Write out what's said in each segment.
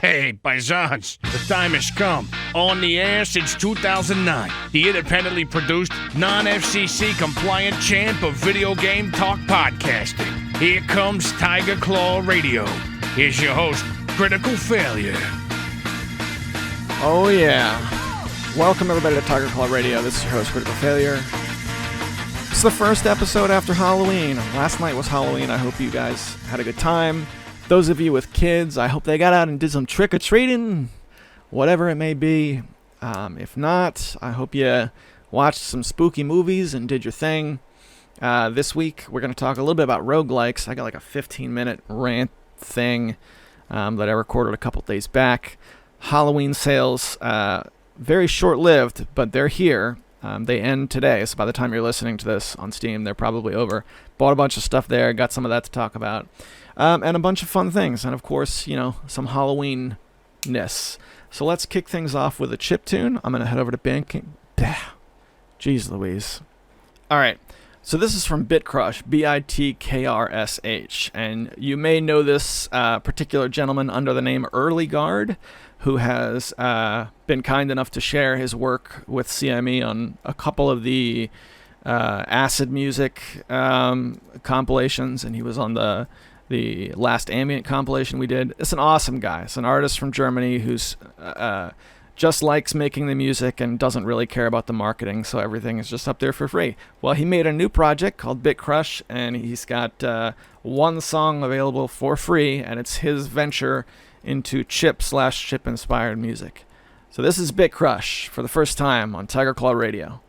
Hey, paisans, the time has come. On the air since 2009, the independently produced, non-FCC compliant champ of video game talk podcasting. Here comes Tiger Claw Radio. Here's your host, Critical Failure. Oh yeah. Welcome everybody to Tiger Claw Radio. This is your host, Critical Failure. It's the first episode after Halloween. Last night was Halloween. I hope you guys had a good time. Those of you with kids, I hope they got out and did some trick-or-treating, whatever it may be. If not, I hope you watched some spooky movies and did your thing. This week, we're going to talk a little bit about roguelikes. I got like a 15-minute rant thing that I recorded a couple days back. Halloween sales, very short-lived, but they're here. They end today, so by the time you're listening to this on Steam, they're probably over. Bought a bunch of stuff there, got some of that to talk about. And a bunch of fun things. And, of course, you know, some Halloween-ness. So let's kick things off with a chip tune. I'm going to head over to banking. Jeez Louise. All right. So this is from Bitcrush, Bitkrsh. And you may know this particular gentleman under the name Early Guard, who has been kind enough to share his work with CME on a couple of the acid music compilations. And he was on the last ambient compilation we did. It's an awesome guy. It's an artist from Germany who's just likes making the music and doesn't really care about the marketing, so everything is just up there for free. Well, he made a new project called Bitcrush, and he's got one song available for free, and it's his venture into chip/chip-inspired music. So this is Bitcrush for the first time on Tiger Claw Radio.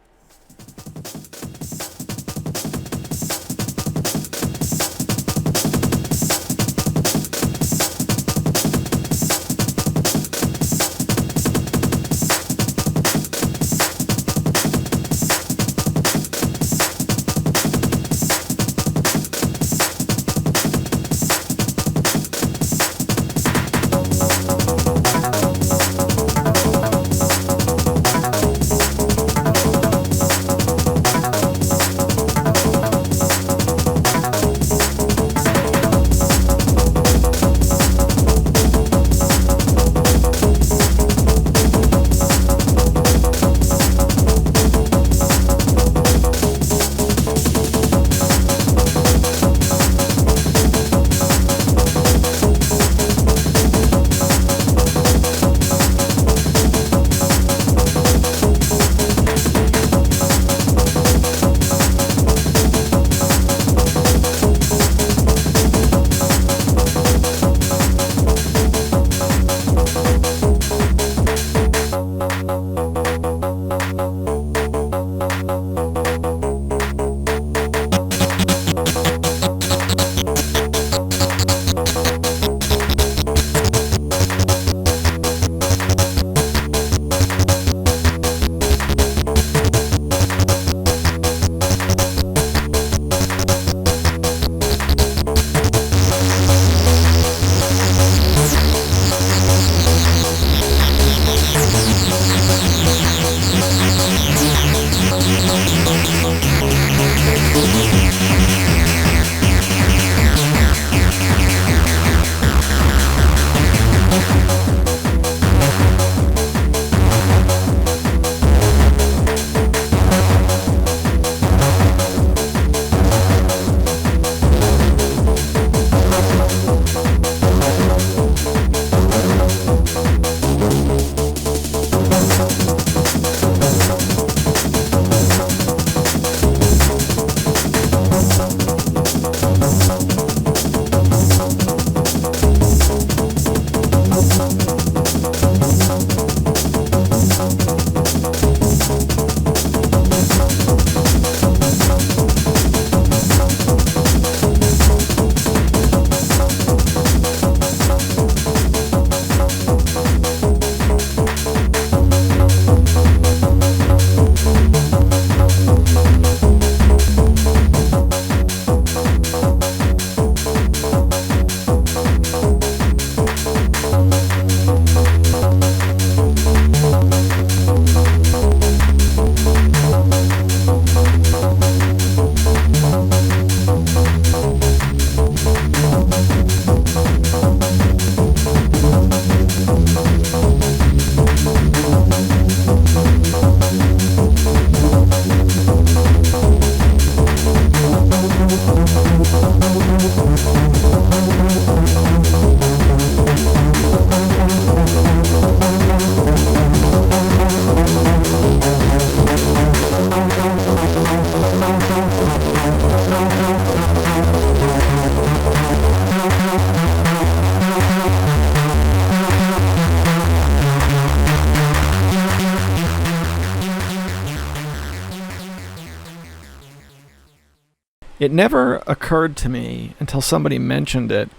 it never occurred to me until somebody mentioned it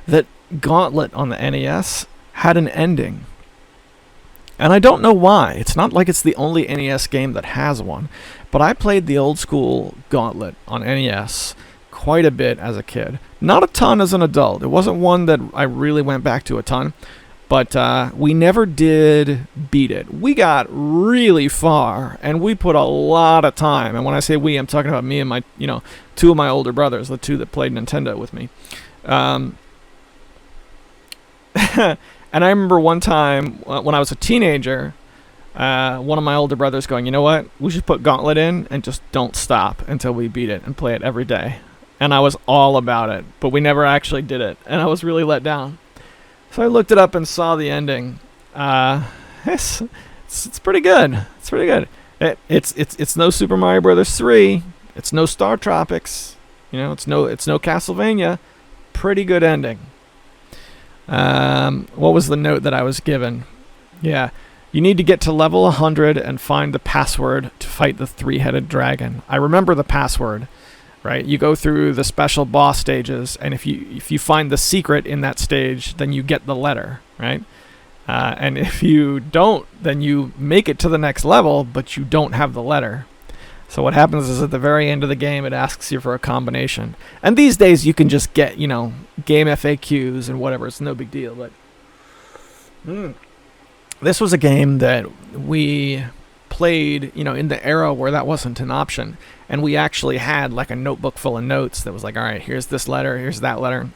that Gauntlet on the NES had an ending. And I don't know why. It's not like it's the only NES game that has one. But I played the old school Gauntlet on NES quite a bit as a kid. Not a ton as an adult. It wasn't one that I really went back to a ton. But we never did beat it. We got really far, and we put a lot of time. And when I say we, I'm talking about me and my, two of my older brothers, the two that played Nintendo with me. And I remember one time when I was a teenager, one of my older brothers going, you know what? We should put Gauntlet in and just don't stop until we beat it and play it every day. And I was all about it, but we never actually did it, and I was really let down. So I looked it up and saw the ending. It's pretty good. It's pretty good. It's no Super Mario Brothers 3. It's no Star Tropics. It's no Castlevania. Pretty good ending. What was the note that I was given? Yeah. You need to get to level 100 and find the password to fight the three-headed dragon. I remember the password. Right, you go through the special boss stages, and if you find the secret in that stage, then you get the letter, right? And if you don't, then you make it to the next level, but you don't have the letter. So what happens is at the very end of the game, it asks you for a combination. And these days, you can just get, game FAQs and whatever. It's no big deal. But this was a game that we played, in the era where that wasn't an option. And we actually had like a notebook full of notes that was like, all right, here's this letter, here's that letter.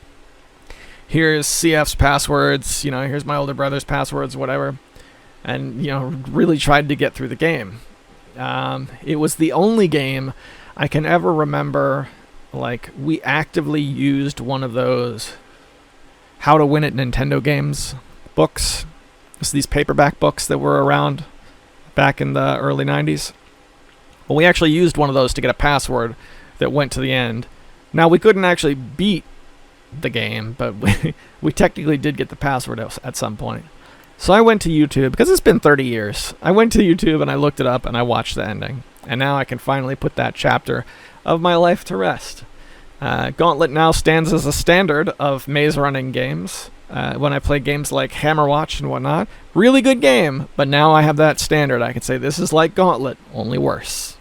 Here's CF's passwords, here's my older brother's passwords, whatever. And, really tried to get through the game. It was the only game I can ever remember, like, we actively used one of those How to Win at Nintendo games books. It's these paperback books that were around back in the early 90s. Well, we actually used one of those to get a password that went to the end. Now, we couldn't actually beat the game, but we technically did get the password at some point. So I went to YouTube, because it's been 30 years. I went to YouTube and I looked it up and I watched the ending. And now I can finally put that chapter of my life to rest. Gauntlet now stands as a standard of maze running games. When I play games like Hammerwatch and whatnot, really good game, but now I have that standard. I can say this is like Gauntlet, only worse.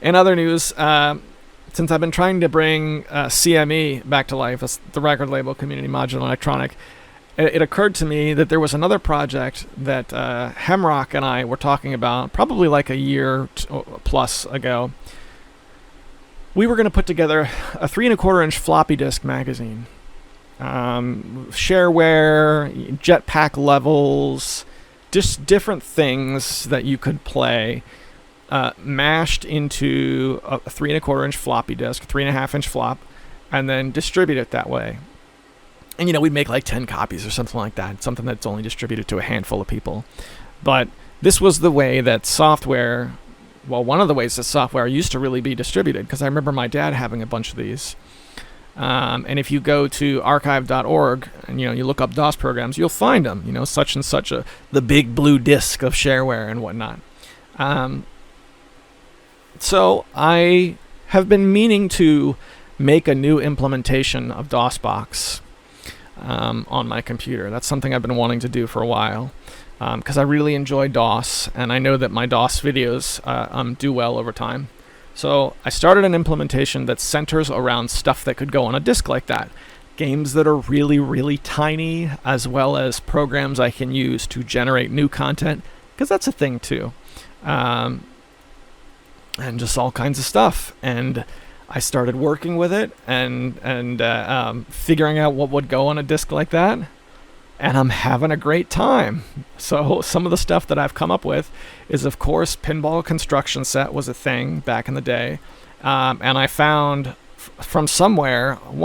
In other news, since I've been trying to bring CME back to life, that's the record label Community Modular Electronic, it occurred to me that there was another project that Hemrock and I were talking about probably like a year plus ago. We were going to put together a 3 1/4-inch floppy disk magazine. Shareware, Jetpack levels, just different things that you could play, mashed into a 3 1/4-inch floppy disk, 3.5-inch flop, and then distribute it that way. And, we'd make like 10 copies or something like that, something that's only distributed to a handful of people. But this was the way that software... Well, one of the ways that software used to really be distributed, because I remember my dad having a bunch of these. And if you go to archive.org and, you look up DOS programs, you'll find them, such and such the big blue disk of shareware and whatnot. So I have been meaning to make a new implementation of DOSBox on my computer. That's something I've been wanting to do for a while. Because I really enjoy DOS, and I know that my DOS videos do well over time. So I started an implementation that centers around stuff that could go on a disk like that. Games that are really, really tiny, as well as programs I can use to generate new content, because that's a thing too. And just all kinds of stuff. And I started working with it and figuring out what would go on a disk like that. And I'm having a great time. So some of the stuff that I've come up with is, of course, Pinball Construction Set was a thing back in the day. And I found from somewhere 6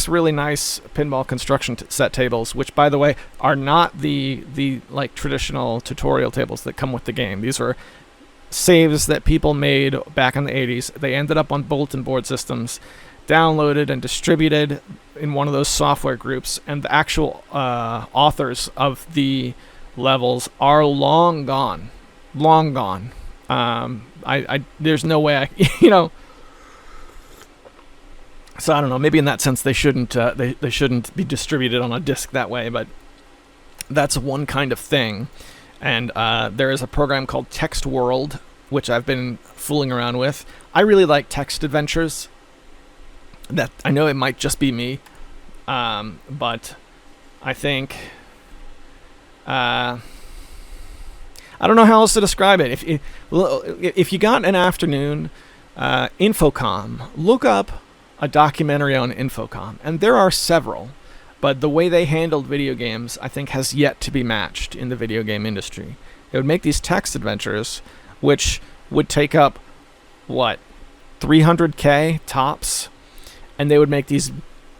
really nice Pinball Construction Set tables, which, by the way, are not the like traditional tutorial tables that come with the game. These are saves that people made back in the 80s. They ended up on bulletin board systems, downloaded and distributed in one of those software groups, and the actual authors of the levels are long gone. There's no way I, So I don't know. Maybe in that sense they shouldn't they shouldn't be distributed on a disk that way. But that's one kind of thing. And there is a program called Text World, which I've been fooling around with. I really like text adventures. That I know it might just be me, but I think I don't know how else to describe it. If you got an afternoon, Infocom, look up a documentary on Infocom, and there are several. But the way they handled video games, I think, has yet to be matched in the video game industry. They would make these text adventures, which would take up, 300K tops? And they would make these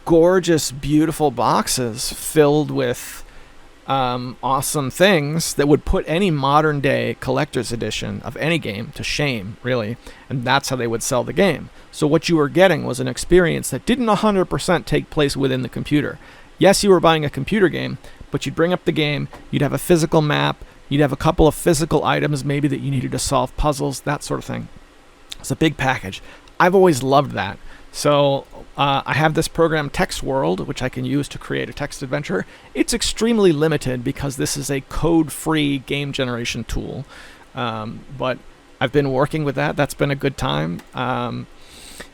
gorgeous, beautiful boxes filled with awesome things that would put any modern-day collector's edition of any game to shame, really. And that's how they would sell the game. So what you were getting was an experience that didn't 100% take place within the computer. Yes, you were buying a computer game, but you'd bring up the game, you'd have a physical map, you'd have a couple of physical items maybe that you needed to solve puzzles, that sort of thing. It's a big package. I've always loved that. So I have this program, Text World, which I can use to create a text adventure. It's extremely limited because this is a code-free game generation tool. But I've been working with that. That's been a good time.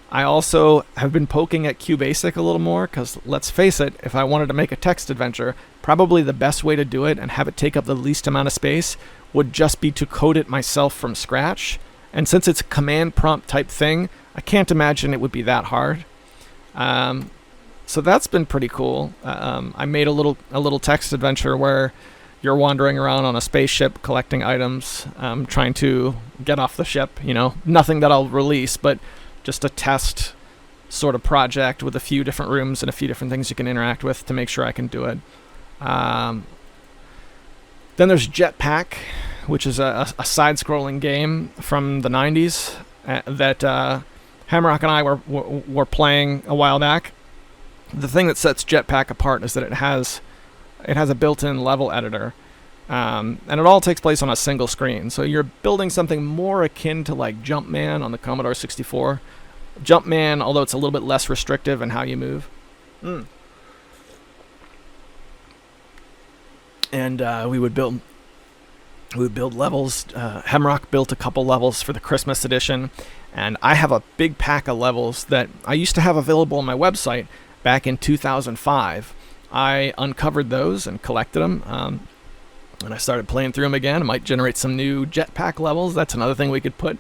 I also have been poking at QBasic a little more because, let's face it, if I wanted to make a text adventure, probably the best way to do it and have it take up the least amount of space would just be to code it myself from scratch. And since it's a command prompt type thing, I can't imagine it would be that hard. So that's been pretty cool. I made a little text adventure where you're wandering around on a spaceship collecting items, trying to get off the ship. Nothing that I'll release, but just a test sort of project with a few different rooms and a few different things you can interact with to make sure I can do it. Then there's Jetpack, which is a side-scrolling game from the 90s that Hamrock and I were playing a while back. The thing that sets Jetpack apart is that it has a built-in level editor, and it all takes place on a single screen. So you're building something more akin to like Jumpman on the Commodore 64. Jumpman, although it's a little bit less restrictive in how you move. And we would build levels. Hemrock built a couple levels for the Christmas edition, and I have a big pack of levels that I used to have available on my website back in 2005. I uncovered those and collected them, and I started playing through them again. I might generate some new Jetpack levels. That's another thing we could put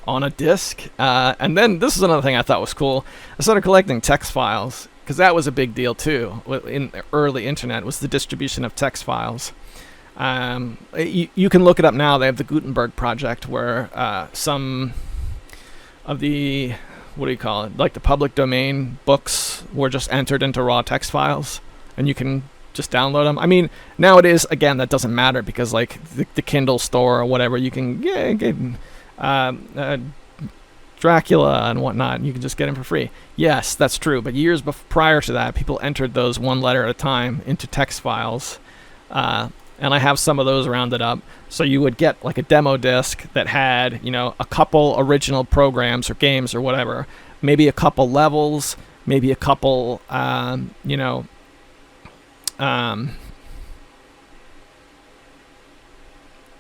on a disc. And then this is another thing I thought was cool. I started collecting text files, because that was a big deal too in the early internet, was the distribution of text files. You can look it up now. They have the Gutenberg project where some of the, like the public domain books were just entered into raw text files, and you can just download them. I mean, nowadays, again, that doesn't matter because like the Kindle store or whatever, you can get Dracula and whatnot, and you can just get them for free. Yes, that's true. But years prior to that, people entered those one letter at a time into text files. And I have some of those rounded up. So you would get like a demo disc that had, a couple original programs or games or whatever, maybe a couple levels, maybe a couple,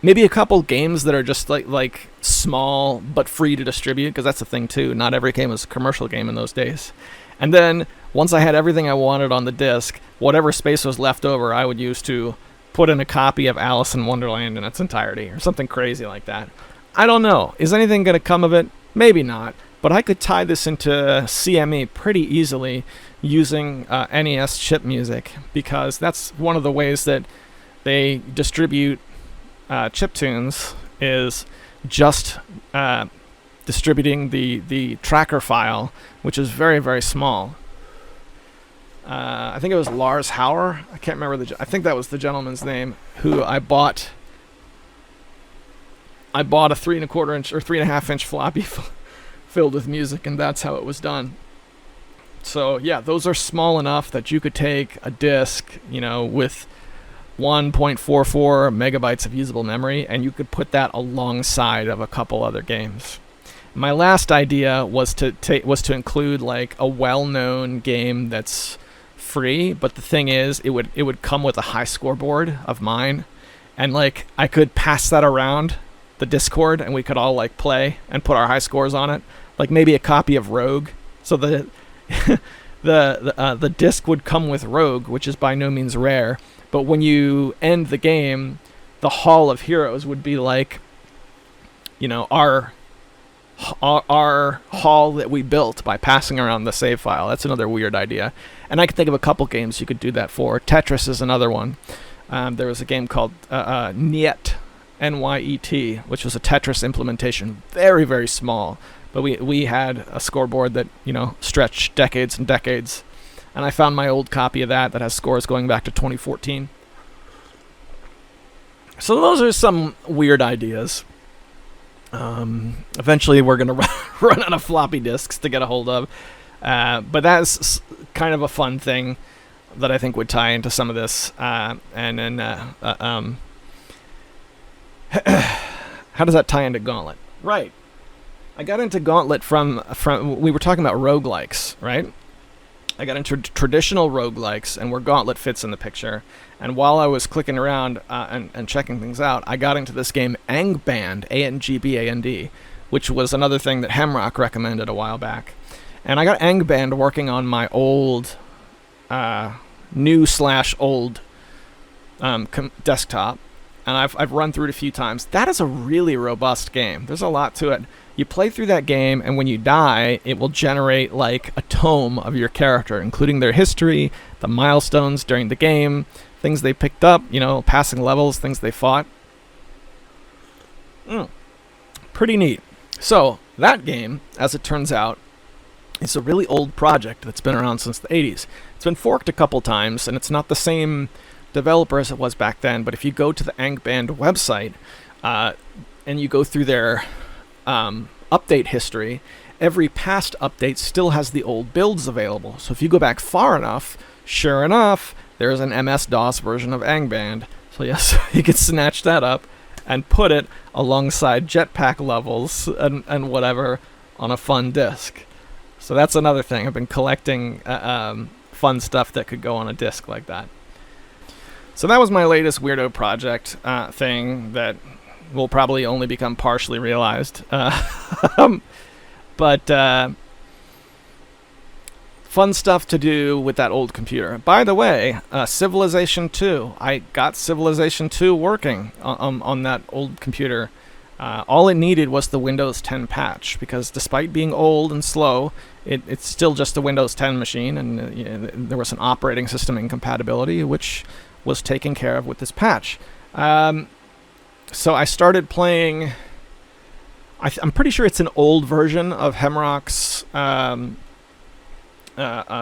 maybe a couple games that are just like small but free to distribute, because that's the thing too. Not every game was a commercial game in those days. And then once I had everything I wanted on the disc, whatever space was left over, I would use to put in a copy of Alice in Wonderland in its entirety or something crazy like that. I don't know. Is anything going to come of it? Maybe not. But I could tie this into CME pretty easily using NES chip music, because that's one of the ways that they distribute chiptunes, is just distributing the tracker file, which is very, very small. I think it was Lars Hauer. I can't remember I think that was the gentleman's name, who I bought a 3¼ inch or 3.5 inch floppy filled with music, and that's how it was done. So yeah, those are small enough that you could take a disc, with 1.44 megabytes of usable memory, and you could put that alongside of a couple other games. My last idea was to include like a well-known game that's free, but the thing is, it would come with a high scoreboard of mine, and like I could pass that around the Discord, and we could all like play and put our high scores on it, like maybe a copy of Rogue. So the the disc would come with Rogue, which is by no means rare. But when you end the game, the Hall of Heroes would be like, you know, our hall that we built by passing around the save file. That's another weird idea. And I can think of a couple games you could do that for. Tetris is another one. There was a game called Nyet, N-Y-E-T, which was a Tetris implementation. Very, very small. But we had a scoreboard that, you know, stretched decades and decades. And I found my old copy of that has scores going back to 2014. So those are some weird ideas. Eventually we're going to run out of floppy disks to get a hold of. But that's kind of a fun thing that I think would tie into some of this. And then, how does that tie into Gauntlet? Right. I got into Gauntlet from we were talking about roguelikes, right? I got into traditional roguelikes, and where Gauntlet fits in the picture. And while I was clicking around and checking things out, I got into this game Angband, A-N-G-B-A-N-D, which was another thing that Hemrock recommended a while back. And I got Angband working on my old, new/old desktop, and I've run through it a few times. That is a really robust game. There's a lot to it. You play through that game, and when you die, it will generate like a tome of your character, including their history, the milestones during the game, things they picked up, you know, passing levels, things they fought. Pretty neat. So that game, as it turns out, is a really old project that's been around since the 80s. It's been forked a couple times, and it's not the same developer as it was back then, but if you go to the Angband website and you go through their update history, every past update still has the old builds available. So if you go back far enough, sure enough, there's an MS-DOS version of Angband. So yes, you can snatch that up and put it alongside Jetpack levels and whatever on a fun disc. So that's another thing. I've been collecting fun stuff that could go on a disc like that. So that was my latest weirdo project thing that will probably only become partially realized. But fun stuff to do with that old computer. By the way, Civilization 2. I got Civilization 2 working on that old computer. All it needed was the Windows 10 patch, because despite being old and slow, it's still just a Windows 10 machine, and there was an operating system incompatibility, which was taken care of with this patch. So I started playing. I'm pretty sure it's an old version of Hemrock's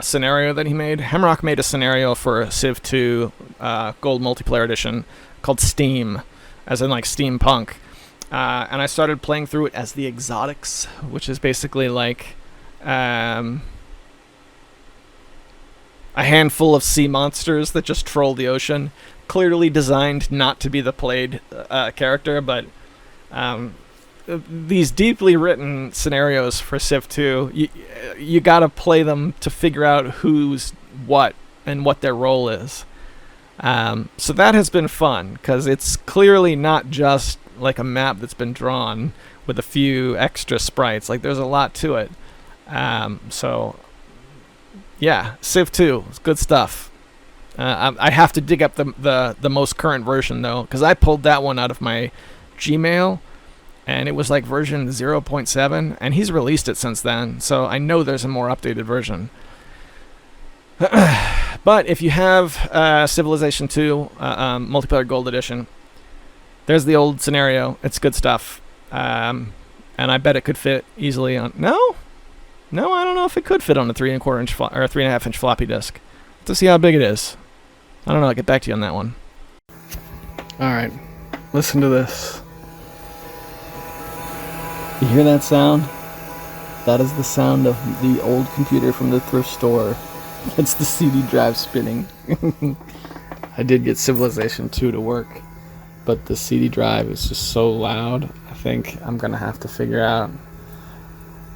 scenario that he made. Hemrock made a scenario for Civ 2 Gold Multiplayer Edition called Steam, as in like steampunk. And I started playing through it as the Exotics, which is basically like a handful of sea monsters that just troll the ocean. Clearly designed not to be the played character, but these deeply written scenarios for Civ 2, you gotta play them to figure out who's what and what their role is. So that has been fun, because it's clearly not just like a map that's been drawn with a few extra sprites. Like, there's a lot to it. So yeah, Civ 2, it's good stuff. I have to dig up the most current version though, because I pulled that one out of my Gmail, and it was like version 0.7, and he's released it since then, so I know there's a more updated version. But if you have Civilization 2 Multiplayer Gold Edition, there's the old scenario. It's good stuff. And I bet it could fit easily on... No, I don't know if it could fit on a 3.25 inch or a 3.5 inch floppy disk. Let's see how big it is. I don't know. I'll get back to you on that one. Alright, listen to this. You hear that sound? That is the sound of the old computer from the thrift store. It's the CD drive spinning. I did get Civilization 2 to work, but the CD drive is just so loud. I think I'm gonna have to figure out.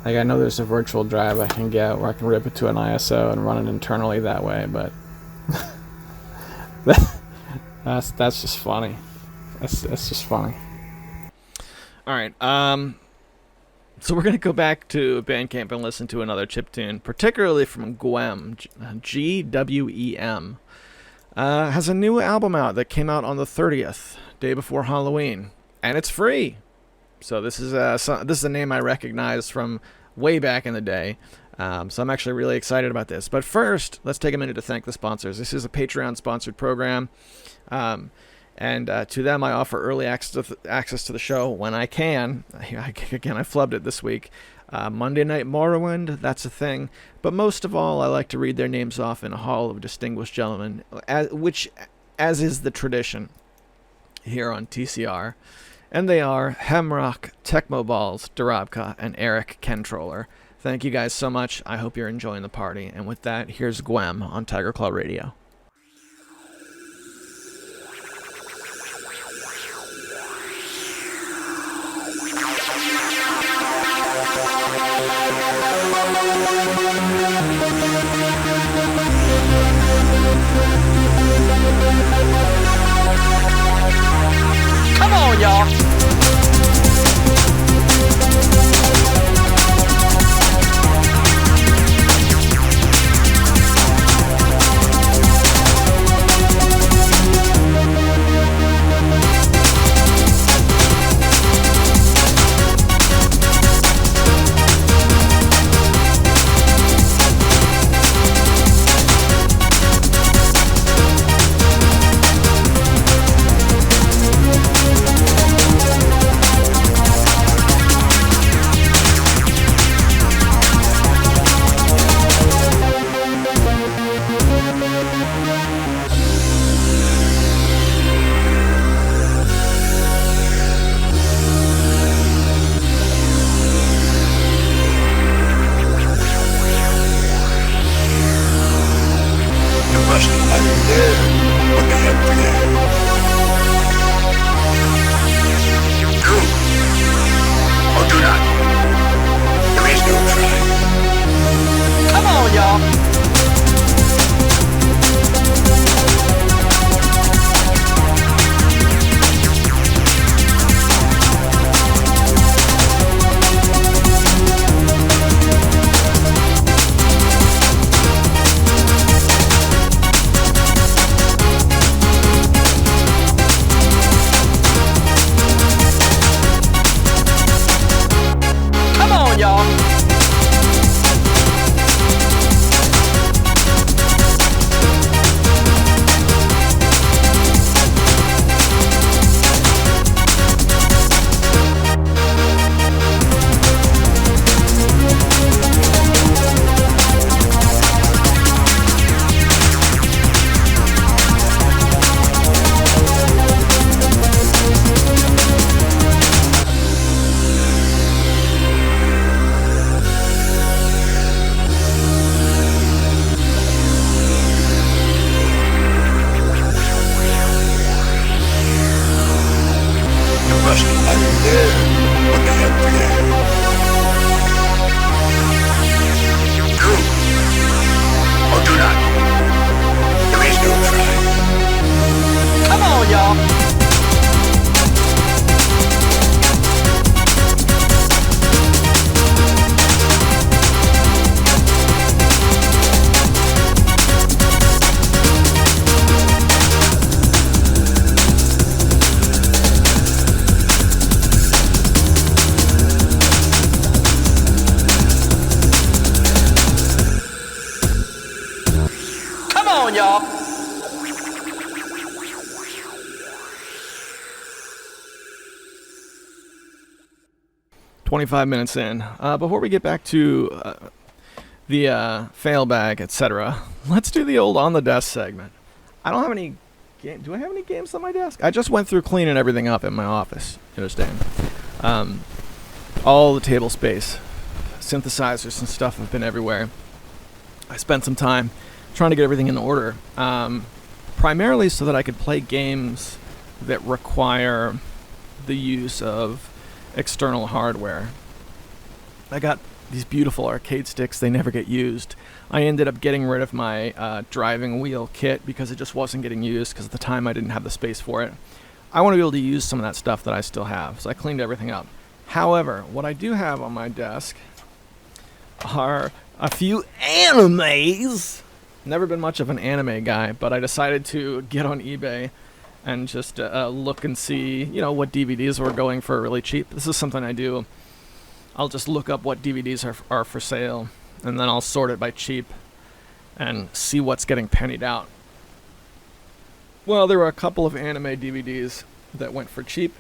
Like, I know there's a virtual drive I can get where I can rip it to an ISO and run it internally that way, but that's just funny. That's just funny. All right. So we're gonna go back to Bandcamp and listen to another chiptune, particularly from Gwem, GWEM. Has a new album out that came out on the 30th, day before Halloween, and it's free. So this is a name I recognize from way back in the day. So I'm actually really excited about this. But first, let's take a minute to thank the sponsors. This is a Patreon-sponsored program, and to them I offer early access to the show when I can. Again, I flubbed it this week. Monday Night Morrowind, that's a thing. But most of all, I like to read their names off in a hall of distinguished gentlemen, as is the tradition here on TCR. And they are Hemrock, Tecmoballs, Darabka, and Eric Kentroller. Thank you guys so much. I hope you're enjoying the party. And with that, here's Gwem on Tiger Claw Radio. Come on, y'all. on, y'all. 25 minutes in. Before we get back to the fail bag, etc., let's do the old on the desk segment. I don't have any game. Do I have any games on my desk? I just went through cleaning everything up in my office. You understand? All the table space, synthesizers and stuff have been everywhere. I spent some time trying to get everything in order. primarily so that I could play games that require the use of external hardware. I got these beautiful arcade sticks. They never get used. I ended up getting rid of my driving wheel kit because it just wasn't getting used because at the time I didn't have the space for it. I want to be able to use some of that stuff that I still have, so I cleaned everything up. However, what I do have on my desk are a few animes. Never been much of an anime guy, but I decided to get on eBay and just look and see, what DVDs were going for really cheap. This is something I do. I'll just look up what DVDs are for sale, and then I'll sort it by cheap and see what's getting pennied out. Well, there were a couple of anime DVDs that went for cheap,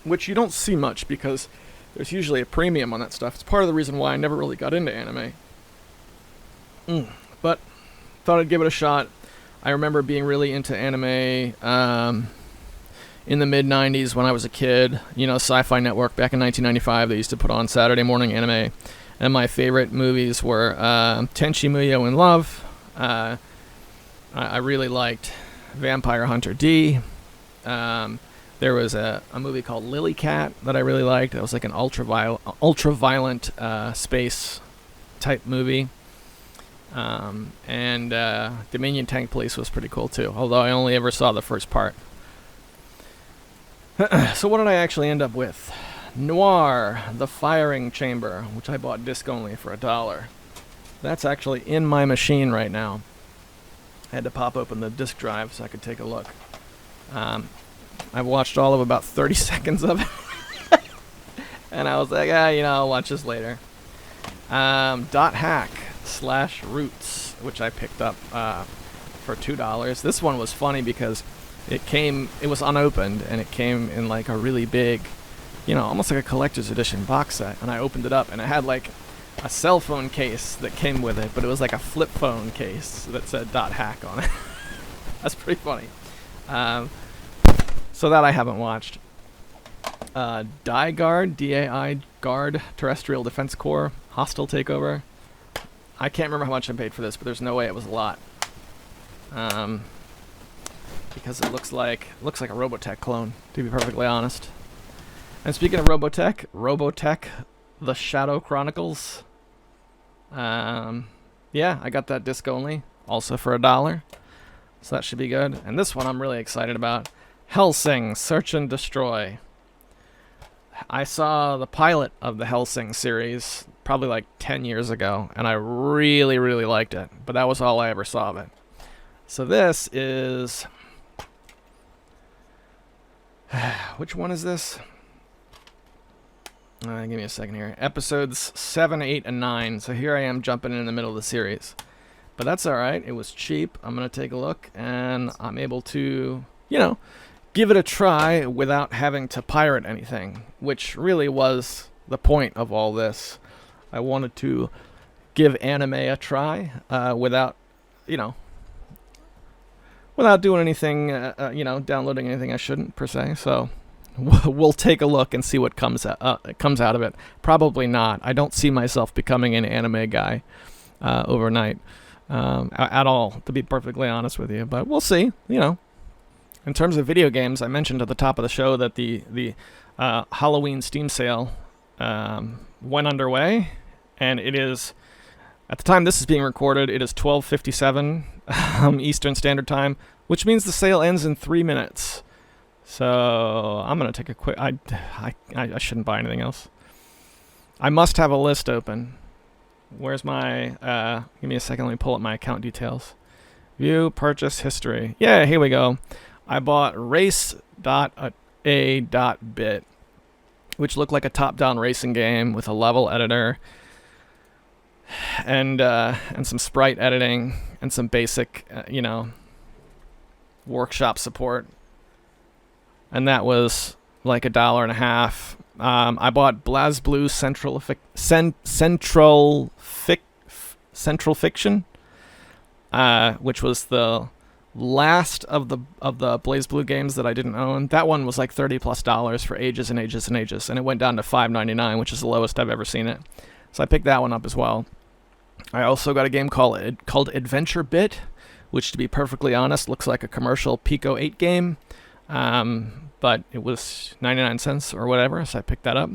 which you don't see much because there's usually a premium on that stuff. It's part of the reason why I never really got into anime. But thought I'd give it a shot. I remember being really into anime in the mid-90s when I was a kid. Sci-Fi Network back in 1995, they used to put on Saturday morning anime. And my favorite movies were Tenchi Muyo in Love. I really liked Vampire Hunter D. There was a movie called Lily Cat that I really liked. That was like an ultra-violent space type movie. And Dominion Tank Police was pretty cool too, although I only ever saw the first part. So what did I actually end up with? Noir, The Firing Chamber, which I bought disc only for $1. That's actually in my machine right now. I had to pop open the disc drive so I could take a look. I watched all of about 30 seconds of it. And I was like, I'll watch this later. .hack/Roots, which I picked up for $2. This one was funny because it was unopened, and it came in like a really big, almost like a collector's edition box set. And I opened it up, and it had like a cell phone case that came with it, but it was like a flip phone case that said .hack on it. That's pretty funny. So that I haven't watched. Die Guard, DAI Guard, Terrestrial Defense Corps, Hostile Takeover. I can't remember how much I paid for this, but there's no way it was a lot. Because it looks like a Robotech clone, to be perfectly honest. And speaking of Robotech, The Shadow Chronicles. Yeah, I got that disc only, also for $1. So that should be good. And this one I'm really excited about. Hellsing, Search and Destroy. I saw the pilot of the Hellsing series probably like 10 years ago, and I really, really liked it. But that was all I ever saw of it. So this is... Which one is this? Give me a second here. Episodes 7, 8, and 9. So here I am jumping in the middle of the series. But that's alright. It was cheap. I'm going to take a look, and I'm able to, give it a try without having to pirate anything, which really was the point of all this. I wanted to give anime a try without doing anything, downloading anything I shouldn't, per se. So we'll take a look and see what comes out of it. Probably not. I don't see myself becoming an anime guy overnight at all, to be perfectly honest with you. But we'll see, In terms of video games, I mentioned at the top of the show that the Halloween Steam sale went underway, and it is, at the time this is being recorded, it is 12:57 Eastern Standard Time, which means the sale ends in 3 minutes. So I'm gonna take a quick. I shouldn't buy anything else. I must have a list open. Where's my? Give me a second. Let me pull up my account details. View purchase history. Yeah, here we go. I bought race.a.bit, which looked like a top-down racing game with a level editor and some sprite editing and some basic, workshop support. And that was like $1.50. I bought BlazBlue Central Fiction, which was the last of the BlazBlue games that I didn't own. That one was like $30+ for ages and ages and ages, and it went down to $5.99, which is the lowest I've ever seen it. So I picked that one up as well. I also got a game called Adventure Bit, which, to be perfectly honest, looks like a commercial Pico 8 game. But it was 99 cents or whatever, so I picked that up.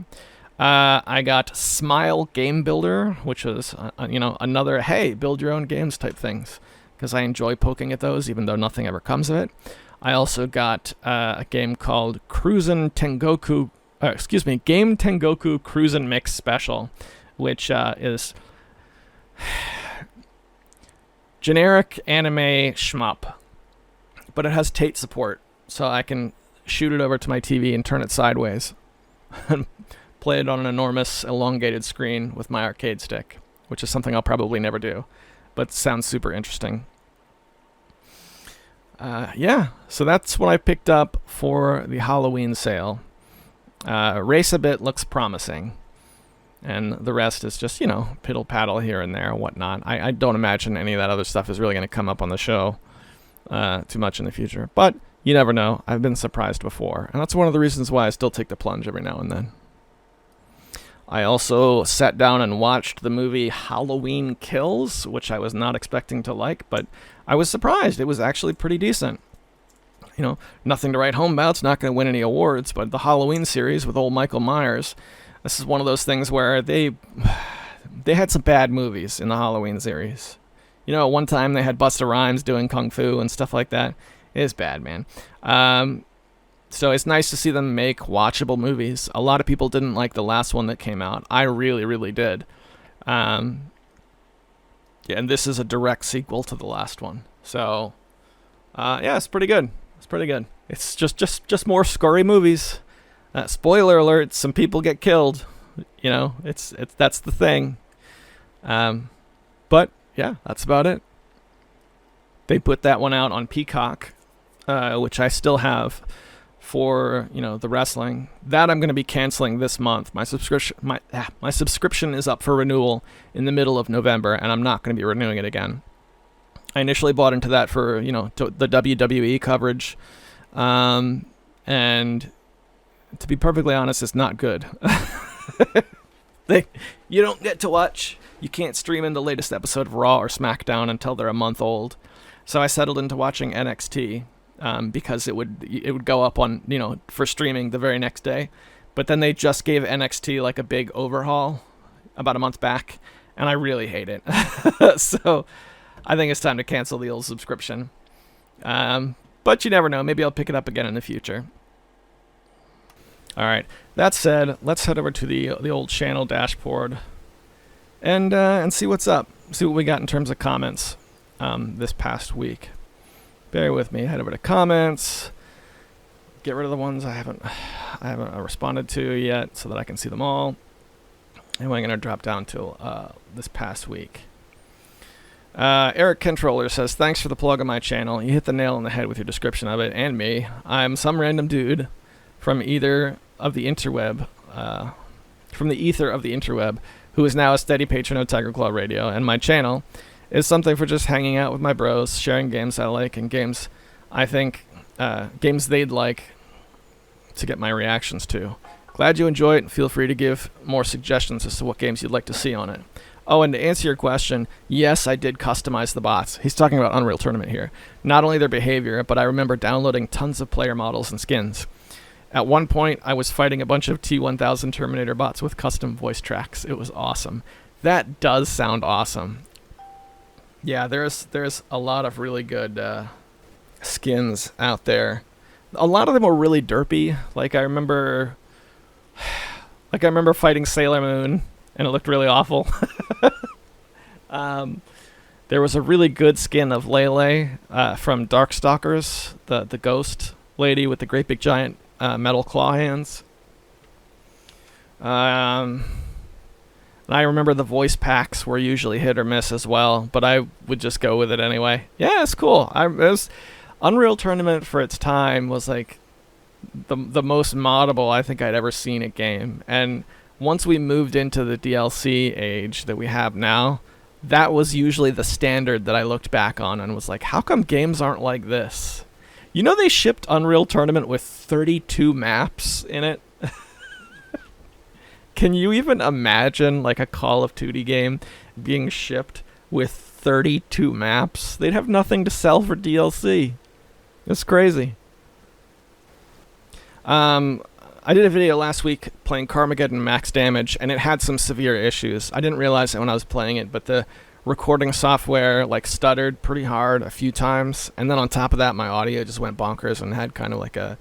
I got Smile Game Builder, which was, another, hey, build your own games type things, because I enjoy poking at those, even though nothing ever comes of it. I also got a game called Game Tengoku Cruisin' Mix Special, which is generic anime shmup, but it has Tate support, so I can shoot it over to my TV and turn it sideways and play it on an enormous elongated screen with my arcade stick, which is something I'll probably never do, but sounds super interesting. So that's what I picked up for the Halloween sale. Race a Bit looks promising, and the rest is just, piddle paddle here and there and whatnot. I don't imagine any of that other stuff is really going to come up on the show too much in the future, but you never know. I've been surprised before, and that's one of the reasons why I still take the plunge every now and then. I also sat down and watched the movie Halloween Kills, which I was not expecting to like, but I was surprised. It was actually pretty decent. Nothing to write home about. It's not going to win any awards, but the Halloween series with old Michael Myers, this is one of those things where they had some bad movies in the Halloween series. At one time they had Busta Rhymes doing Kung Fu and stuff like that. It is bad, man. So it's nice to see them make watchable movies. A lot of people didn't like the last one that came out. I really, really did. And this is a direct sequel to the last one. So, it's pretty good. It's pretty good. It's just more scary movies. Spoiler alert: some people get killed. It's that's the thing. But yeah, that's about it. They put that one out on Peacock, which I still have for the wrestling. That I'm going to be canceling this month. My subscription is up for renewal in the middle of November, and I'm not going to be renewing it again. I initially bought into that for the WWE coverage, and to be perfectly honest, it's not good. You don't get to watch. You can't stream in the latest episode of Raw or SmackDown until they're a month old. So I settled into watching NXT. Because it would go up on, for streaming the very next day. But then they just gave NXT like a big overhaul about a month back, and I really hate it. So I think it's time to cancel the old subscription. But you never know. Maybe I'll pick it up again in the future. All right. That said, let's head over to the old channel dashboard and see what's up. See what we got in terms of comments this past week. Bear with me. Head over to comments. Get rid of the ones I haven't responded to yet, so that I can see them all. And we're going to drop down to this past week. Eric Controller says, "Thanks for the plug on my channel. You hit the nail on the head with your description of it and me. I'm some random dude from either of the interweb, from the ether of the interweb, who is now a steady patron of Tiger Claw Radio, and my channel is something for just hanging out with my bros, sharing games I like and games I think, games they'd like to get my reactions to. Glad you enjoy it, and feel free to give more suggestions as to what games you'd like to see on it. Oh, and to answer your question, yes, I did customize the bots." He's talking about Unreal Tournament here. "Not only their behavior, but I remember downloading tons of player models and skins. At one point, I was fighting a bunch of T-1000 Terminator bots with custom voice tracks. It was awesome." That does sound awesome. Yeah, there's a lot of really good skins out there. A lot of them were really derpy. Like I remember fighting Sailor Moon, and it looked really awful. There was a really good skin of Lele from Darkstalkers, the ghost lady with the great big giant metal claw hands. And I remember the voice packs were usually hit or miss as well, but I would just go with it anyway. Yeah, it's cool. Unreal Tournament for its time was like the most moddable I think I'd ever seen a game. And once we moved into the DLC age that we have now, that was usually the standard that I looked back on and was like, how come games aren't like this? They shipped Unreal Tournament with 32 maps in it. Can you even imagine like a Call of Duty game being shipped with 32 maps. They'd have nothing to sell for DLC. It's crazy. I did a video last week playing Carmageddon Max Damage, and it had some severe issues. I didn't realize it when I was playing it, but the recording software stuttered pretty hard a few times, and then on top of that, my audio just went bonkers and had kind of like a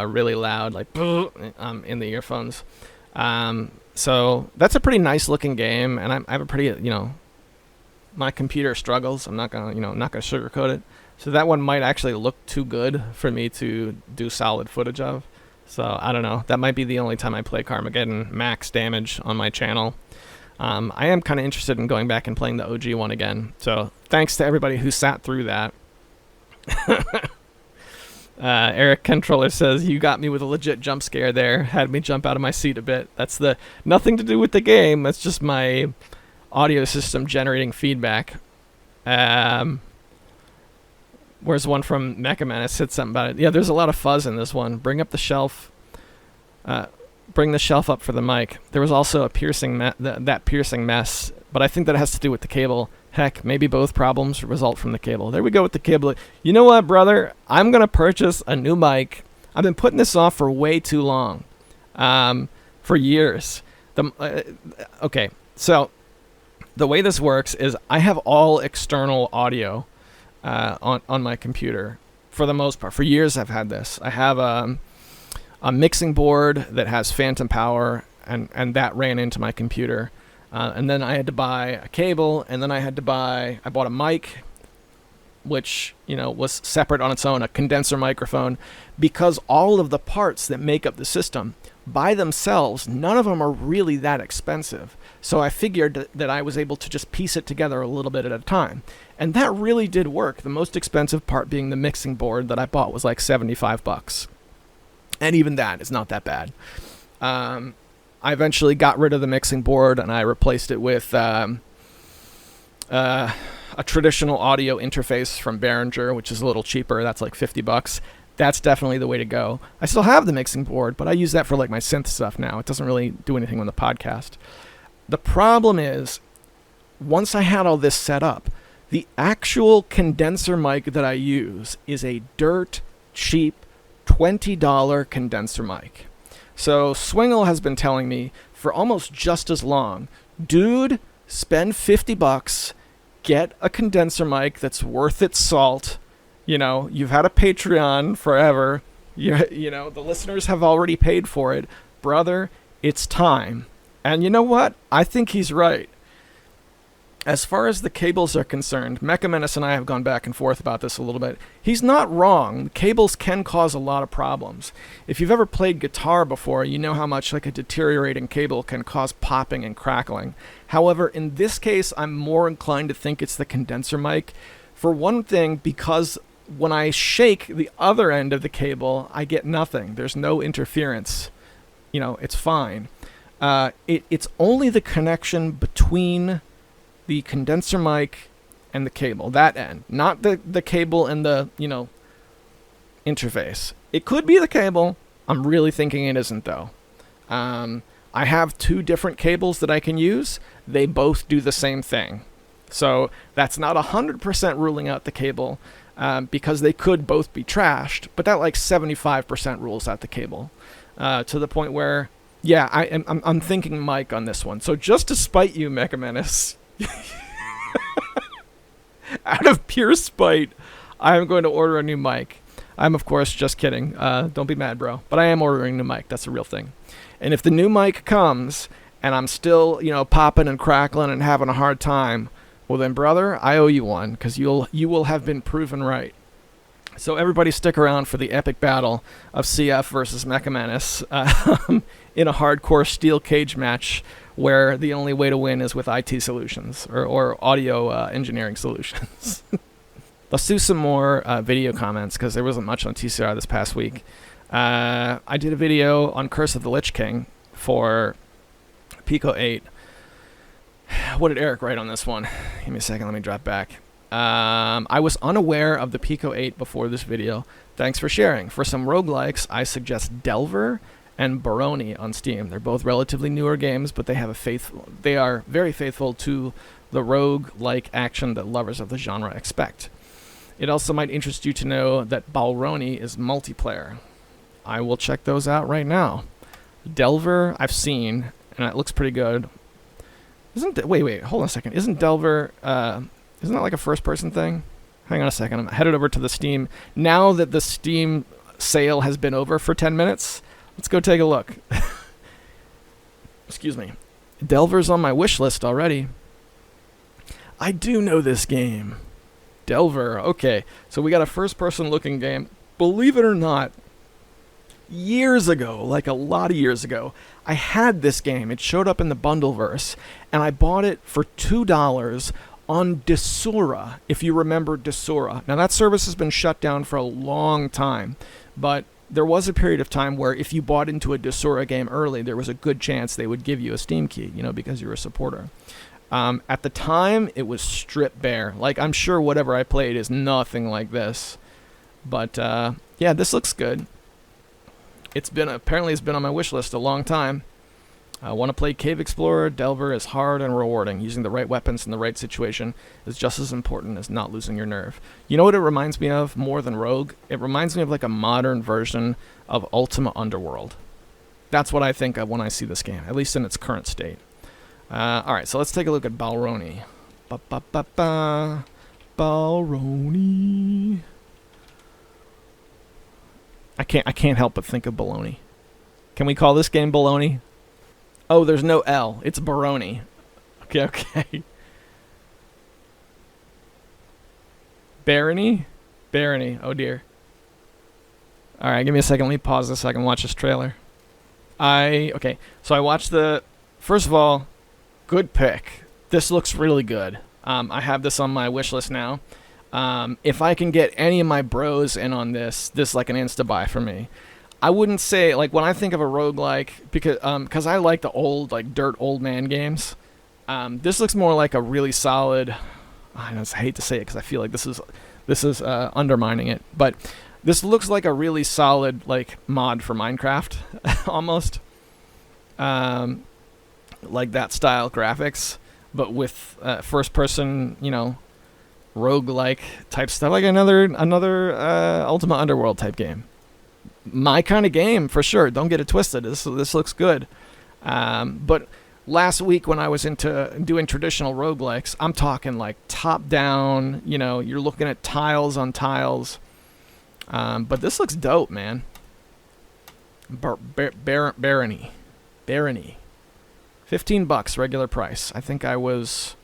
really loud in the earphones. So that's a pretty nice looking game, and I have a pretty my computer struggles. I'm not gonna sugarcoat it. So that one might actually look too good for me to do solid footage of. So I don't know. That might be the only time I play Carmageddon Max Damage on my channel. I am kind of interested in going back and playing the OG one again. So thanks to everybody who sat through that. Eric Controller says, you got me with a legit jump scare there. Had me jump out of my seat a bit. That's nothing to do with the game. That's just my audio system generating feedback. Where's one from Mechaman? Said something about it. Yeah, there's a lot of fuzz in this one. Bring up the shelf. Bring the shelf up for the mic. There was also a piercing that piercing mess, but I think that has to do with the cable. Heck, maybe both problems result from the cable. There we go with the cable. You know what, brother? I'm going to purchase a new mic. I've been putting this off for way too long. For years. Okay, so the way this works is I have all external audio on my computer for the most part. For years I've had this. I have a mixing board that has phantom power, and that ran into my computer. And then I had to buy a cable, and then I bought a mic, which, was separate on its own, a condenser microphone, because all of the parts that make up the system, by themselves, none of them are really that expensive. So I figured that I was able to just piece it together a little bit at a time. And that really did work. The most expensive part being the mixing board that I bought was like $75. And even that is not that bad. I eventually got rid of the mixing board, and I replaced it with a traditional audio interface from Behringer, which is a little cheaper. That's like $50. That's definitely the way to go. I still have the mixing board, but I use that for like my synth stuff now. It doesn't really do anything on the podcast. The problem is, once I had all this set up, the actual condenser mic that I use is a dirt cheap $20 condenser mic. So Swingle has been telling me for almost just as long, dude, spend $50, get a condenser mic that's worth its salt. You've had a Patreon forever. The listeners have already paid for it. Brother, it's time. And you know what? I think he's right. As far as the cables are concerned, Mechamenace and I have gone back and forth about this a little bit. He's not wrong. Cables can cause a lot of problems. If you've ever played guitar before, you know how much like a deteriorating cable can cause popping and crackling. However, in this case, I'm more inclined to think it's the condenser mic. For one thing, because when I shake the other end of the cable, I get nothing. There's no interference. It's fine. It's only the connection between the condenser mic and the cable, that end, not the cable and the interface. It could be the cable. I'm really thinking it isn't, though. I have two different cables that I can use. They both do the same thing, so that's not 100% ruling out the cable, because they could both be trashed, but that like 75% rules out the cable, to the point where I'm thinking mic on this one. So just to spite you, Mechamenace, out of pure spite, I am going to order a new mic. I'm, of course, just kidding. Don't be mad, bro. But I am ordering a new mic. That's a real thing. And if the new mic comes and I'm still, popping and crackling and having a hard time, well then, brother, I owe you one, because you will have been proven right. So everybody stick around for the epic battle of CF versus Mechamenace in a hardcore steel cage match where the only way to win is with IT solutions or audio engineering solutions. Let's do some more video comments, because there wasn't much on TCR this past week. I did a video on Curse of the Lich King for Pico 8. What did Eric write on this one? Give me a second, let me drop back. I was unaware of the Pico 8 before this video. Thanks for sharing. For some roguelikes, I suggest Delver and Balroni on Steam. They're both relatively newer games, but they are very faithful to the rogue-like action that lovers of the genre expect. It also might interest you to know that Balroni is multiplayer. I will check those out right now. Delver, I've seen, and it looks pretty good. Wait, hold on a second. Isn't Delver, isn't that like a first-person thing? Hang on a second. I'm headed over to the Steam. Now that the Steam sale has been over for 10 minutes, let's go take a look. Excuse me. Delver's on my wish list already. I do know this game. Delver. Okay, so we got a first-person looking game. Believe it or not, years ago, like a lot of years ago, I had this game. It showed up in the Bundleverse, and I bought it for $2 on Desura, if you remember Desura. Now, that service has been shut down for a long time, but there was a period of time where if you bought into a Desura game early, there was a good chance they would give you a Steam key, because you're a supporter. At the time, it was stripped bare. Like, I'm sure whatever I played is nothing like this. But, yeah, this looks good. Apparently it's been on my wish list a long time. I want to play Cave Explorer. Delver is hard and rewarding. Using the right weapons in the right situation is just as important as not losing your nerve. You know what it reminds me of more than Rogue? It reminds me of like a modern version of Ultima Underworld. That's what I think of when I see this game, at least in its current state. Alright, so let's take a look at Balroni. Balroni. I can't help but think of baloney. Can we call this game baloney? Oh, there's no L. It's Baroni. Okay. Barony? Oh dear. Alright, give me a second. Let me pause this so I can watch this trailer. Okay, so I watched first of all, good pick. This looks really good. I have this on my wish list now. If I can get any of my bros in on this is like an insta-buy for me. I wouldn't say, like, when I think of a roguelike, because I like the old, like, dirt old man games, this looks more like a really solid, I hate to say it because I feel like this is undermining it, but this looks like a really solid, like, mod for Minecraft, almost. Like that style graphics, but with first-person, roguelike type stuff, like another Ultima Underworld type game. My kind of game, for sure. Don't get it twisted. This looks good. But last week when I was into doing traditional roguelikes, I'm talking like top-down, you're looking at tiles on tiles. But this looks dope, man. Barony. $15 regular price. I think I was...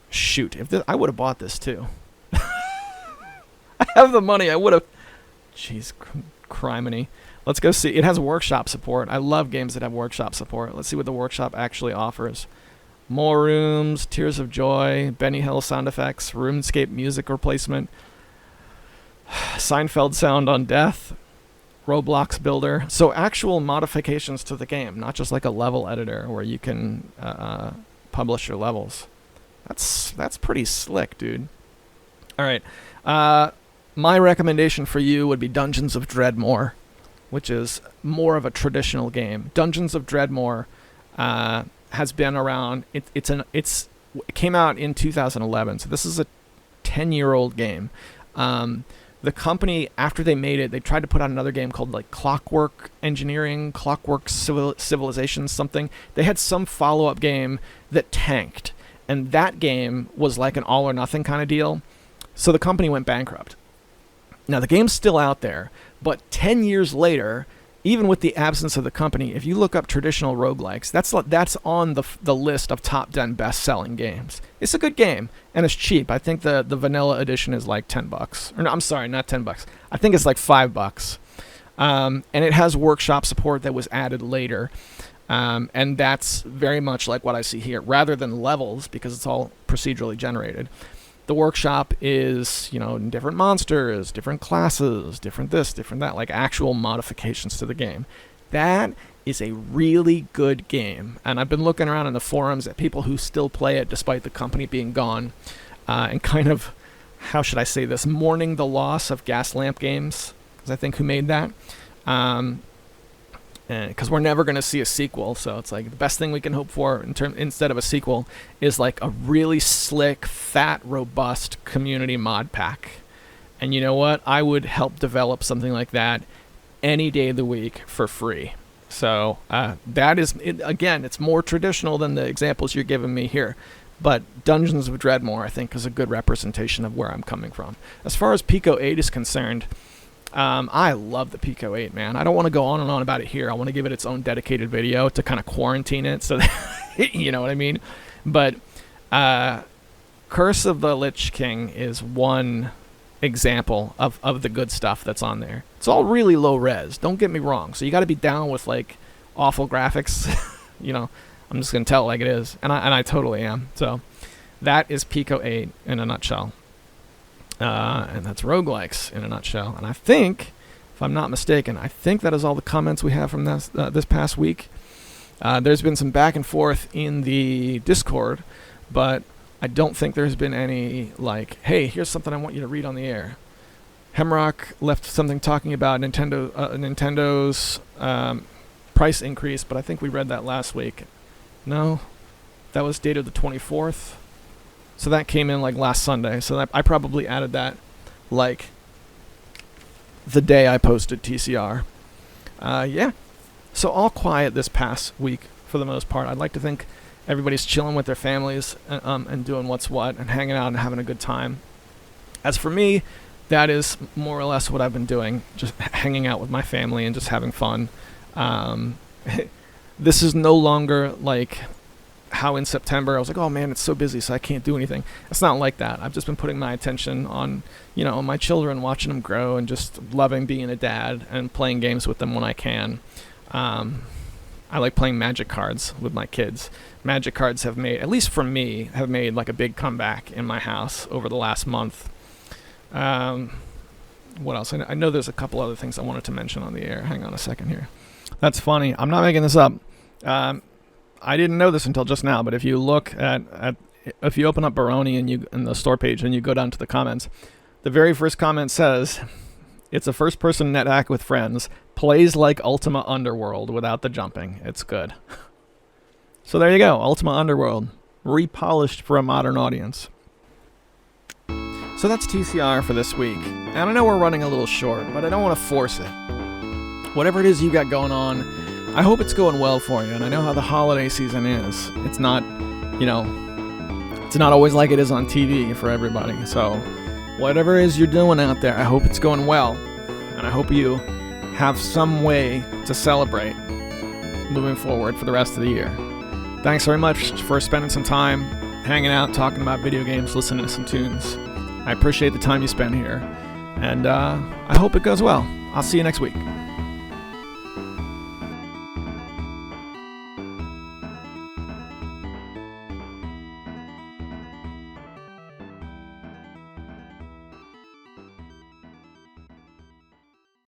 shoot, I would have bought this too. I have the money. I would have. Jeez, criminy. Let's go see. It has workshop support. I love games that have workshop support. Let's see what the workshop actually offers. More rooms, Tears of Joy, Benny Hill sound effects, RuneScape music replacement, Seinfeld sound on death, Roblox builder. So actual modifications to the game, not just like a level editor where you can publish your levels. That's pretty slick, dude. All right. My recommendation for you would be Dungeons of Dreadmore, which is more of a traditional game. Dungeons of Dreadmore has been around. It came out in 2011, so this is a 10-year-old game. The company, after they made it, they tried to put out another game called like Clockwork Engineering, Clockwork Civilization, something. They had some follow-up game that tanked, and that game was like an all-or-nothing kind of deal. So the company went bankrupt. Now, the game's still out there, but 10 years later, even with the absence of the company, if you look up traditional roguelikes, that's on the list of top 10 best-selling games. It's a good game, and it's cheap. I think the vanilla edition is like $10. Or no, I'm sorry, not $10. I think it's like $5. And it has workshop support that was added later. And that's very much like what I see here. Rather than levels, because it's all procedurally generated, the workshop is, different monsters, different classes, different this, different that, like actual modifications to the game. That is a really good game. And I've been looking around in the forums at people who still play it despite the company being gone, and kind of, how should I say this, mourning the loss of Gaslamp Games, because I think who made that. And because we're never going to see a sequel. So it's like the best thing we can hope for instead of a sequel is like a really slick, fat, robust community mod pack. And you know what? I would help develop something like that any day of the week for free. So that is, again, it's more traditional than the examples you're giving me here. But Dungeons of Dreadmore, I think, is a good representation of where I'm coming from. As far as Pico 8 is concerned, I love the Pico 8, man. I don't want to go on and on about it here. I want to give it its own dedicated video to kind of quarantine it, so that, you know what I mean? But Curse of the Lich King is one example of the good stuff that's on there. It's all really low res, don't get me wrong. So you got to be down with like awful graphics. You know, I'm just going to tell it like it is. And I totally am. So that is Pico 8 in a nutshell. And that's Roguelikes in a nutshell. And I think, if I'm not mistaken, I think that is all the comments we have from this past week. There's been some back and forth in the Discord, but I don't think there's been any, like, hey, here's something I want you to read on the air. Hemrock left something talking about Nintendo's price increase, but I think we read that last week. No, that was dated the 24th. So that came in like last Sunday. So I probably added that like the day I posted TCR. Yeah. So all quiet this past week for the most part. I'd like to think everybody's chilling with their families and doing what's what and hanging out and having a good time. As for me, that is more or less what I've been doing, just hanging out with my family and just having fun. This is no longer like how in September I was like, oh man, it's so busy, so I can't do anything. It's not like that. I've just been putting my attention on, you know, my children, watching them grow and just loving being a dad and playing games with them when I can. I like playing Magic cards with my kids. Magic cards have made, at least for me, have made like a big comeback in my house over the last month. What else? I know there's a couple other things I wanted to mention on the air. Hang on a second here. That's funny. I'm not making this up. I didn't know this until just now, but if you look if you open up Balroni in the store page and you go down to the comments, the very first comment says, it's a first-person NetHack with friends, plays like Ultima Underworld without the jumping. It's good. So there you go, Ultima Underworld, repolished for a modern audience. So that's TCR for this week. And I know we're running a little short, but I don't want to force it. Whatever it is you got going on, I hope it's going well for you. And I know how the holiday season is. It's not, you know, it's not always like it is on TV for everybody. So whatever it is you're doing out there, I hope it's going well. And I hope you have some way to celebrate moving forward for the rest of the year. Thanks very much for spending some time hanging out, talking about video games, listening to some tunes. I appreciate the time you spend here. And I hope it goes well. I'll see you next week.